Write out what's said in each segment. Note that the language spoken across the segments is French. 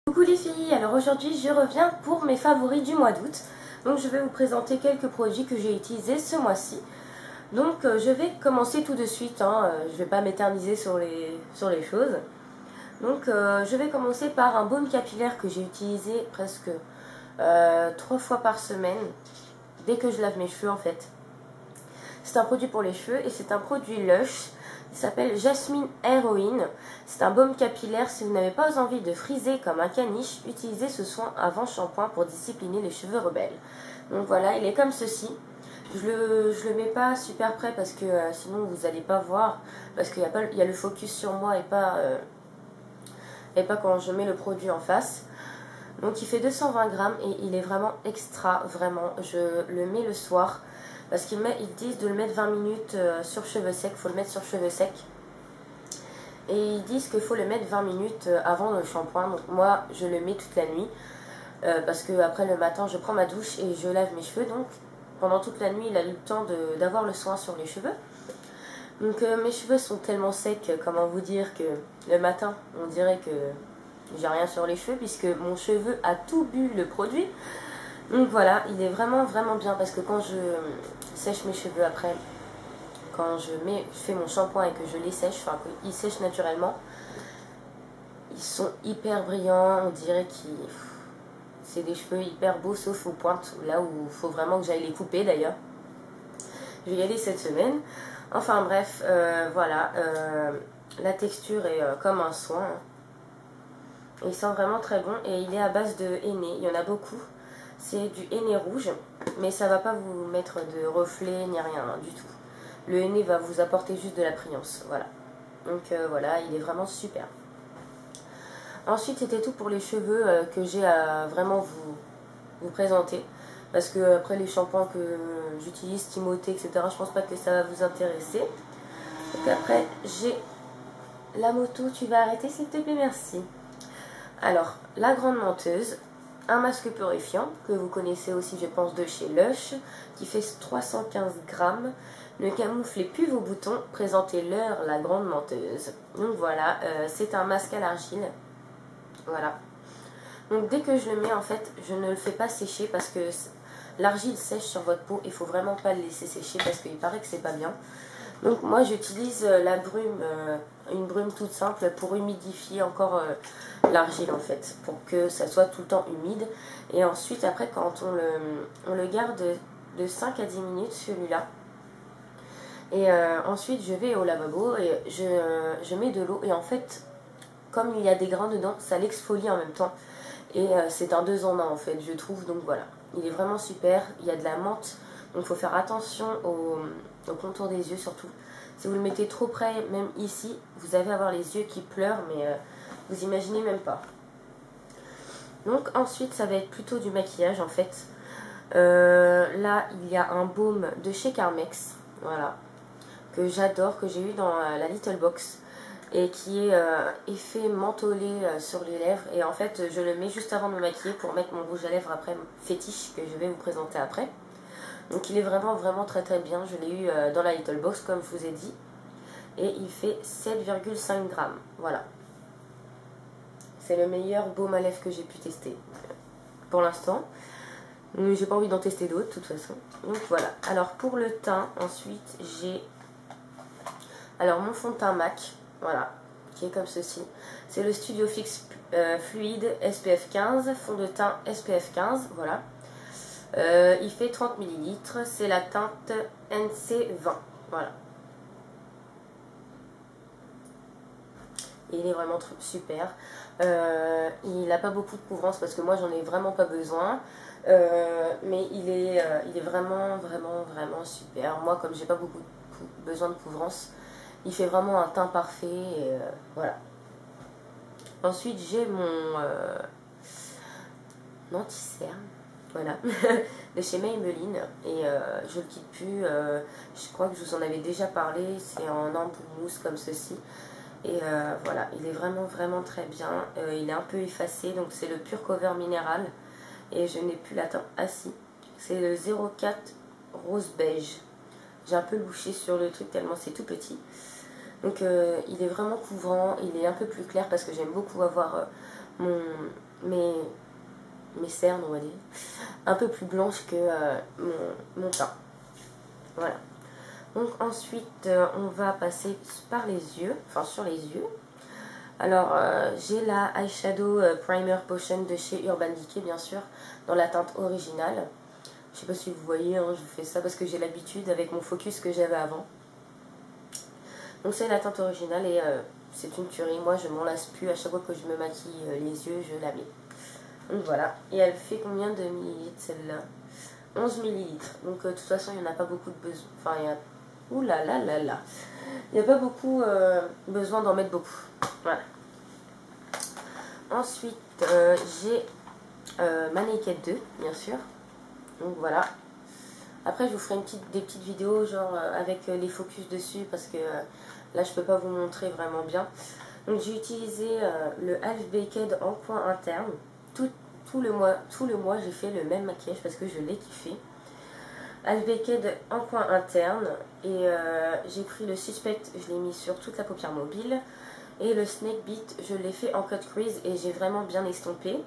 Coucou les filles, alors aujourd'hui je reviens pour mes favoris du mois d'août. Donc je vais vous présenter quelques produits que j'ai utilisés ce mois-ci. Donc je vais commencer tout de suite, je ne vais pas m'éterniser sur les choses. Donc je vais commencer par un baume capillaire que j'ai utilisé presque 3 fois par semaine, dès que je lave mes cheveux en fait. C'est un produit pour les cheveux et c'est un produit Lush. Il s'appelle Jasmine Heroine. C'est un baume capillaire. Si vous n'avez pas envie de friser comme un caniche, utilisez ce soin avant shampoing pour discipliner les cheveux rebelles. Donc voilà, il est comme ceci. Je le mets pas super près parce que sinon vous n'allez pas voir. Parce qu'il y a le focus sur moi et pas quand je mets le produit en face. Donc il fait 220 grammes et il est vraiment extra, vraiment. Je le mets le soir. Parce qu'ils disent de le mettre 20 minutes sur cheveux secs, il faut le mettre sur cheveux secs. Et ils disent qu'il faut le mettre 20 minutes avant le shampoing. Donc moi, je le mets toute la nuit. Parce que après le matin, je prends ma douche et je lave mes cheveux. Donc pendant toute la nuit, il a eu le temps d'avoir le soin sur les cheveux. Donc mes cheveux sont tellement secs, comment vous dire, que le matin, on dirait que j'ai rien sur les cheveux. Puisque mon cheveu a tout bu le produit. Donc voilà, il est vraiment bien parce que quand je sèche mes cheveux après, quand je fais mon shampoing et que je les sèche, enfin qu'ils sèchent naturellement, ils sont hyper brillants, on dirait c'est des cheveux hyper beaux sauf aux pointes, là où il faut vraiment que j'aille les couper d'ailleurs. Je vais y aller cette semaine. Enfin bref, voilà, la texture est comme un soin. Il sent vraiment très bon et il est à base de henné, il y en a beaucoup. C'est du henné rouge, mais ça va pas vous mettre de reflets ni rien du tout. Le henné va vous apporter juste de la brillance, voilà. Donc voilà, il est vraiment super. Ensuite, c'était tout pour les cheveux que j'ai à vraiment vous présenter. Parce que après les shampoings que j'utilise, Timothée, etc., je pense pas que ça va vous intéresser. Donc après, j'ai la moto. Tu vas arrêter s'il te plaît, merci. Alors, la grande menteuse. Un masque purifiant, que vous connaissez aussi je pense de chez Lush, qui fait 315 grammes. Ne camouflez plus vos boutons, présentez-leur la grande menteuse. Donc voilà, c'est un masque à l'argile. Voilà. Donc dès que je le mets en fait, je ne le fais pas sécher parce que l'argile sèche sur votre peau. Il faut vraiment pas le laisser sécher parce qu'il paraît que c'est pas bien. Donc moi j'utilise la brume, une brume toute simple pour humidifier encore l'argile en fait, pour que ça soit tout le temps humide. Et ensuite après quand on le garde de 5 à 10 minutes celui-là. Et ensuite je vais au lavabo et je mets de l'eau. Et en fait, comme il y a des grains dedans, ça l'exfolie en même temps. Et c'est un 2 en 1 en fait, je trouve. Donc voilà, il est vraiment super. Il y a de la menthe. Donc il faut faire attention au contour des yeux surtout. Si vous le mettez trop près, même ici, vous allez avoir les yeux qui pleurent, mais vous imaginez même pas. Donc ensuite, ça va être plutôt du maquillage en fait. Là, il y a un baume de chez Carmex, voilà, que j'adore, que j'ai eu dans la Little Box. Et qui est effet mentholé sur les lèvres. Et en fait, je le mets juste avant de me maquiller pour mettre mon rouge à lèvres après fétiche que je vais vous présenter après. Donc il est vraiment très bien. Je l'ai eu dans la Little Box comme je vous ai dit. Et il fait 7,5 grammes. Voilà. C'est le meilleur baume à lèvres que j'ai pu tester pour l'instant. J'ai pas envie d'en tester d'autres de toute façon. Donc voilà. Alors pour le teint, ensuite j'ai mon fond de teint MAC. Voilà, qui est comme ceci. C'est le Studio Fix Fluide SPF 15, fond de teint SPF 15, voilà. Il fait 30 ml, c'est la teinte NC20, voilà. Et il est vraiment super. Il n'a pas beaucoup de couvrance parce que moi j'en ai vraiment pas besoin. Mais il est vraiment super. Moi, comme j'ai pas beaucoup besoin de couvrance, il fait vraiment un teint parfait. Et, voilà. Ensuite, j'ai mon anti-cerne. Voilà. De chez Maybelline. Et je le quitte plus. Je crois que je vous en avais déjà parlé. C'est en embout mousse comme ceci. Et voilà. Il est vraiment très bien. Il est un peu effacé. Donc, c'est le Pure Cover Minéral. Et je n'ai plus la teinte. Ah si. C'est le 04 Rose Beige. J'ai un peu louché sur le truc tellement c'est tout petit. Donc il est vraiment couvrant, il est un peu plus clair parce que j'aime beaucoup avoir mes cernes, on va dire, un peu plus blanches que mon teint. Voilà. Donc ensuite, on va passer par les yeux, enfin sur les yeux. Alors, j'ai la Eyeshadow Primer Potion de chez Urban Decay, bien sûr, dans la teinte originale. Je sais pas si vous voyez, hein, je vous fais ça parce que j'ai l'habitude avec mon focus que j'avais avant. Donc c'est la teinte originale et c'est une tuerie. Moi, je m'en lasse plus. À chaque fois que je me maquille les yeux, je la mets. Donc voilà. Et elle fait combien de millilitres celle-là? 11 millilitres. Donc de toute façon, il n'y en a pas beaucoup de besoin. Enfin, il y a... Ouh là là là là. Il n'y a pas beaucoup besoin d'en mettre beaucoup. Voilà. Ensuite, j'ai ma Naked 2, bien sûr. Donc voilà. Après, je vous ferai des petites vidéos genre avec les focus dessus parce que là, je peux pas vous montrer vraiment bien. Donc j'ai utilisé le Half Baked en coin interne. Tout le mois, j'ai fait le même maquillage parce que je l'ai kiffé. Half Baked en coin interne et j'ai pris le Suspect, je l'ai mis sur toute la paupière mobile et le Snake Beat, je l'ai fait en cut crease et j'ai vraiment bien estompé.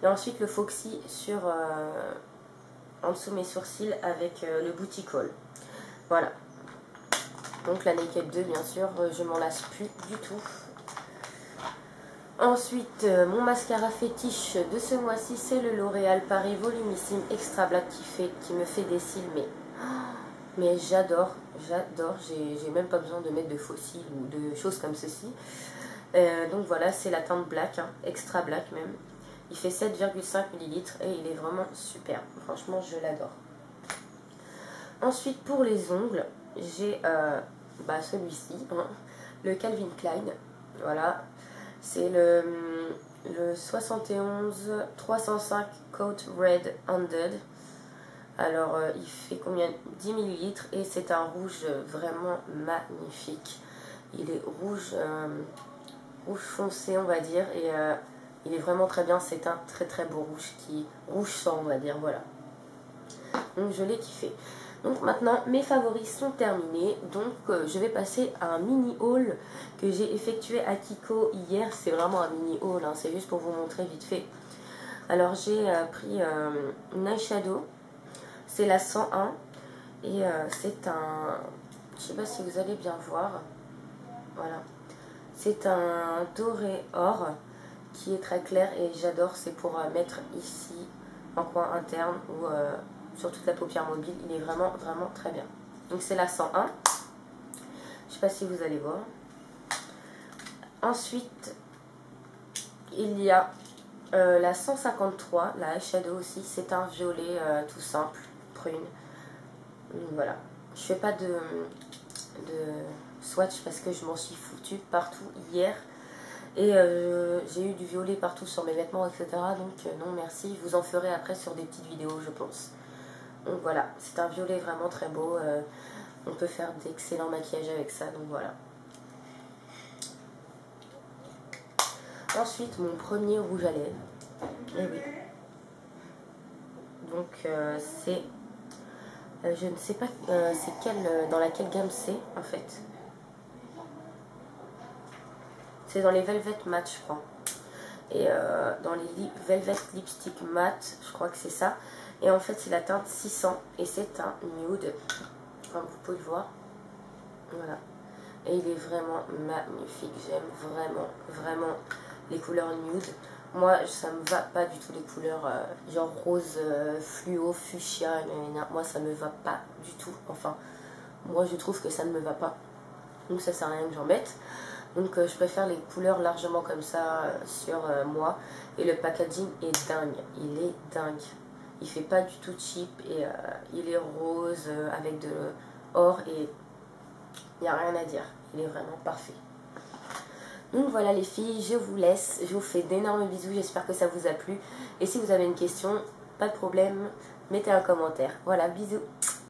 Et ensuite le Foxy sur en dessous mes sourcils avec le Booty Call. Voilà. Donc la Naked 2, bien sûr, je m'en lasse plus du tout. Ensuite, mon mascara fétiche de ce mois-ci, c'est le L'Oréal Paris Volumissime Extra Black qui me fait des cils, mais j'adore, j'ai même pas besoin de mettre de faux cils ou de choses comme ceci. Donc voilà, c'est la teinte black, hein, Extra Black même. Il fait 7,5 ml et il est vraiment super, franchement je l'adore. Ensuite pour les ongles, j'ai celui-ci, hein, le Calvin Klein, voilà. C'est le 71 305 Coat Red Handed. Alors, il fait combien? 10 ml et c'est un rouge vraiment magnifique. Il est rouge foncé, on va dire, et il est vraiment très bien. C'est un très très beau rouge rouge sang, on va dire, voilà. Donc, je l'ai kiffé. Donc maintenant, mes favoris sont terminés. Donc je vais passer à un mini haul que j'ai effectué à Kiko hier. C'est vraiment un mini haul, hein, c'est juste pour vous montrer vite fait. Alors j'ai pris une eyeshadow. C'est la 101. Et c'est un... Je sais pas si vous allez bien voir. Voilà. C'est un doré or qui est très clair et j'adore. C'est pour mettre ici en coin interne ou... sur toute la paupière mobile, il est vraiment vraiment très bien. Donc c'est la 101. Je sais pas si vous allez voir. Ensuite, il y a la 153, la eyeshadow aussi. C'est un violet tout simple, prune. Donc, voilà. Je fais pas de swatch parce que je m'en suis foutue partout hier. Et j'ai eu du violet partout sur mes vêtements, etc. Donc non merci. Je vous en ferai après sur des petites vidéos, je pense. Donc voilà, c'est un violet vraiment très beau. On peut faire d'excellents maquillages avec ça, donc voilà. Ensuite, mon premier rouge à lèvres. Et oui. Donc c'est... je ne sais pas dans laquelle gamme c'est, en fait. C'est dans les Velvet Matte, je crois. Et dans les Velvet Lipstick Matte, je crois que c'est ça. Et en fait, c'est la teinte 600 et c'est un nude, comme vous pouvez le voir. Voilà. Et il est vraiment magnifique. J'aime vraiment, vraiment les couleurs nude. Moi, ça me va pas du tout les couleurs genre rose, fluo, fuchsia. Moi, ça me va pas du tout. Enfin, moi, je trouve que ça ne me va pas. Donc, ça sert à rien que j'en mette. Donc, je préfère les couleurs largement comme ça sur moi. Et le packaging est dingue. Il est dingue. Il fait pas du tout cheap et il est rose avec de or et il n'y a rien à dire. Il est vraiment parfait. Donc voilà les filles, je vous laisse. Je vous fais d'énormes bisous. J'espère que ça vous a plu. Et si vous avez une question, pas de problème, mettez un commentaire. Voilà, bisous.